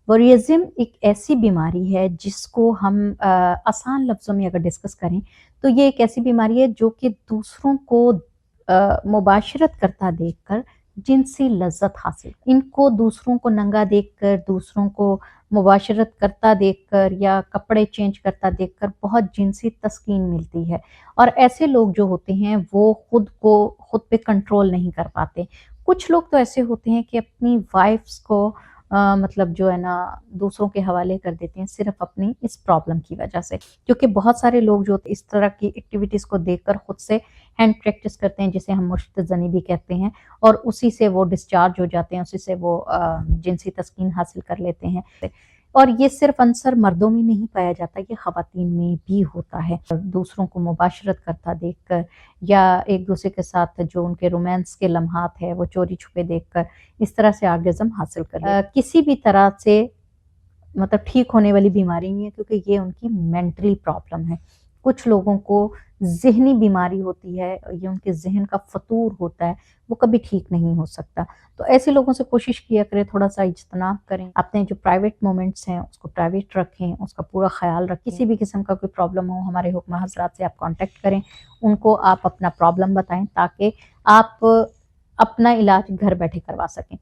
वोरियज़म एक ऐसी बीमारी है जिसको हम आसान लफ्ज़ों में अगर डिस्कस करें तो ये एक ऐसी बीमारी है जो कि दूसरों को मुबाशरत करता देखकर जिनसी लज़्ज़त हासिल, इनको दूसरों को नंगा देखकर, दूसरों को मुबाशरत करता देखकर या कपड़े चेंज करता देखकर बहुत जिनसी तस्कीन मिलती है। और ऐसे लोग जो होते हैं वो खुद पे कंट्रोल नहीं कर पाते। कुछ लोग तो ऐसे होते हैं कि अपनी वाइफ़्स को मतलब जो है ना दूसरों के हवाले कर देते हैं सिर्फ अपनी इस प्रॉब्लम की वजह से, क्योंकि बहुत सारे लोग जो इस तरह की एक्टिविटीज़ को देखकर खुद से हैंड प्रैक्टिस करते हैं जिसे हम मुश्त ज़नी भी कहते हैं, और उसी से वो डिस्चार्ज हो जाते हैं, उसी से वो जिनसी तस्कीन हासिल कर लेते हैं। और ये सिर्फ अनसर मर्दों में नहीं पाया जाता, ये ख़वातीन में भी होता है। दूसरों को मुबाशरत करता देखकर या एक दूसरे के साथ जो उनके रोमांस के लम्हात है वो चोरी छुपे देखकर इस तरह से ऑर्गेज़म हासिल कर किसी भी तरह से मतलब ठीक होने वाली बीमारी नहीं है, क्योंकि ये उनकी मेंटली प्रॉब्लम है। कुछ लोगों को ज़हनी बीमारी होती है, ये उनके ज़हन का फ़तूर होता है, वो कभी ठीक नहीं हो सकता। तो ऐसे लोगों से कोशिश किया करें, थोड़ा-सा इज्तनाब करें, अपने जो प्राइवेट मोमेंट्स हैं उसको प्राइवेट रखें, उसका पूरा ख़्याल रखें। किसी भी किस्म का कोई प्रॉब्लम हो हमारे हुक्मा हज़रात से आप कॉन्टैक्ट करें, उनको आप अपना प्रॉब्लम बताएँ ताकि आप अपना इलाज घर बैठे करवा सकें।